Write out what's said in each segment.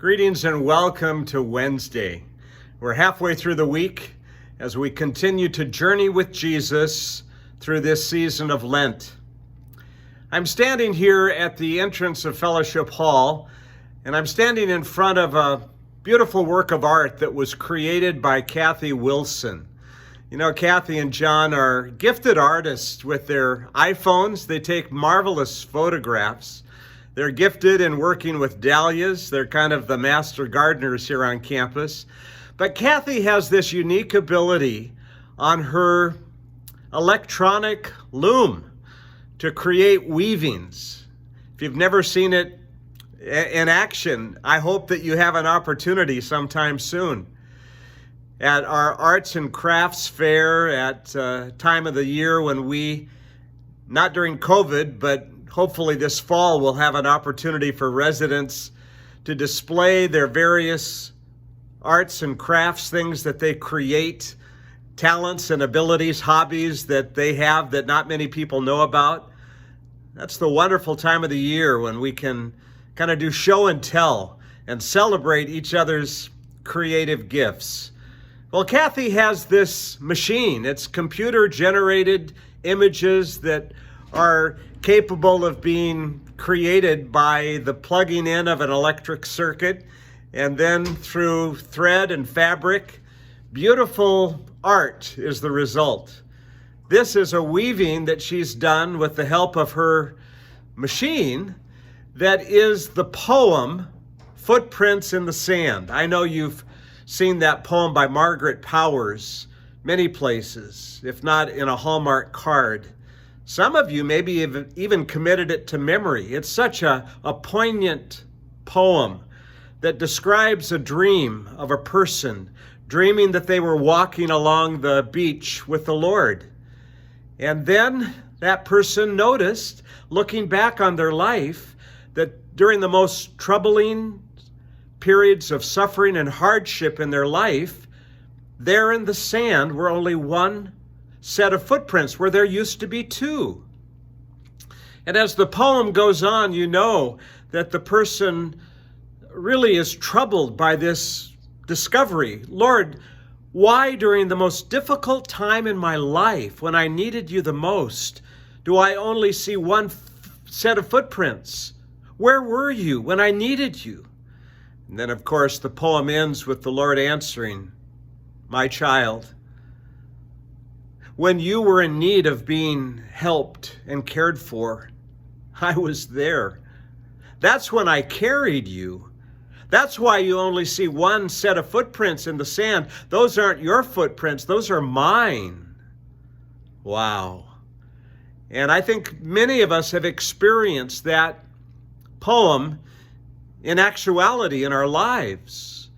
Greetings and welcome to Wednesday. We're halfway through the week as we continue to journey with Jesus through this season of Lent. I'm standing here at the entrance of Fellowship Hall, and I'm standing in front of a beautiful work of art that was created by Kathy Wilson. You know, Kathy and John are gifted artists with their iPhones. They take marvelous photographs. They're gifted in working with dahlias. They're kind of the master gardeners here on campus. But Kathy has this unique ability on her electronic loom to create weavings. If you've never seen it in action, I hope that you have an opportunity sometime soon. At our arts and crafts fair at time of the year when we, not during COVID, but hopefully this fall, we'll have an opportunity for residents to display their various arts and crafts, things that they create, talents and abilities, hobbies that they have that not many people know about. That's the wonderful time of the year when we can kind of do show and tell and celebrate each other's creative gifts. Well, Kathy has this machine. It's computer-generated images that are capable of being created by the plugging in of an electric circuit and then through thread and fabric. Beautiful art is the result. This is a weaving that she's done with the help of her machine that is the poem Footprints in the Sand. I know you've seen that poem by Margaret Powers many places, if not in a Hallmark card. Some of you maybe have even committed it to memory. It's such a poignant poem that describes a dream of a person dreaming that they were walking along the beach with the Lord. And then that person noticed, looking back on their life, that during the most troubling periods of suffering and hardship in their life, there in the sand were only one set of footprints where there used to be two. And as the poem goes on, you know that the person really is troubled by this discovery. Lord, why during the most difficult time in my life, when I needed you the most, do I only see one set of footprints? Where were you when I needed you? And then, of course, the poem ends with the Lord answering, my child, when you were in need of being helped and cared for, I was there. That's when I carried you. That's why you only see one set of footprints in the sand. Those aren't your footprints, those are mine. Wow. And I think many of us have experienced that poem in actuality in our lives.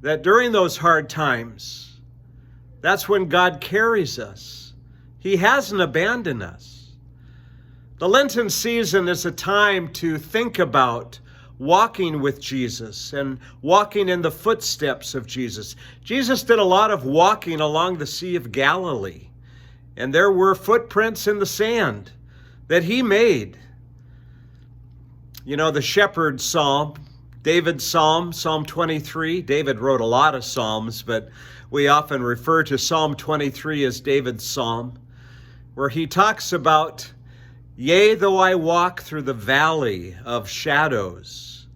That during those hard times, that's when God carries us. He hasn't abandoned us. The Lenten season is a time to think about walking with Jesus and walking in the footsteps of Jesus. Jesus did a lot of walking along the Sea of Galilee, and there were footprints in the sand that he made. You know, the shepherd psalm, David's psalm, Psalm 23. David wrote a lot of psalms, but we often refer to Psalm 23 as David's psalm, where he talks about, yea, though I walk through the valley of shadows.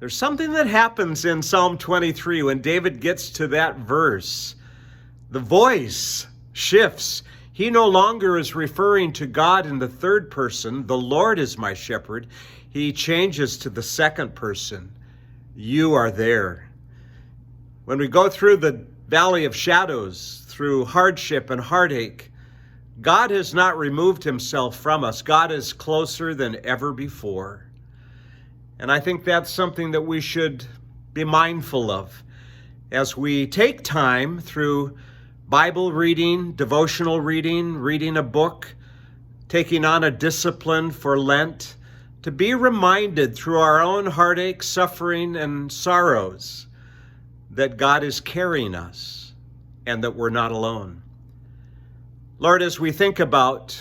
There's something that happens in Psalm 23 when David gets to that verse. The voice shifts. He no longer is referring to God in the third person, the Lord is my shepherd. He changes to the second person, you are there. When we go through the valley of shadows, through hardship and heartache, God has not removed himself from us. God is closer than ever before. And I think that's something that we should be mindful of as we take time through Bible reading, devotional reading, reading a book, taking on a discipline for Lent, to be reminded through our own heartache, suffering, and sorrows that God is carrying us and that we're not alone. Lord, as we think about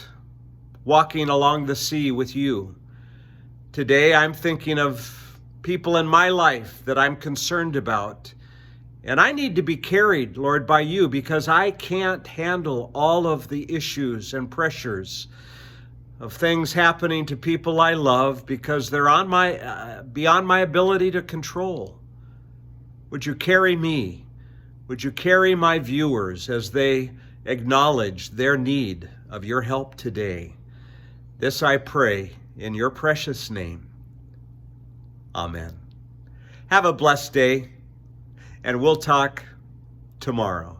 walking along the sea with you, today I'm thinking of people in my life that I'm concerned about. And I need to be carried, Lord, by you, because I can't handle all of the issues and pressures of things happening to people I love, because they're on beyond my ability to control. Would you carry me? Would you carry my viewers as they acknowledge their need of your help today? This I pray in your precious name. Amen. Have a blessed day, and we'll talk tomorrow.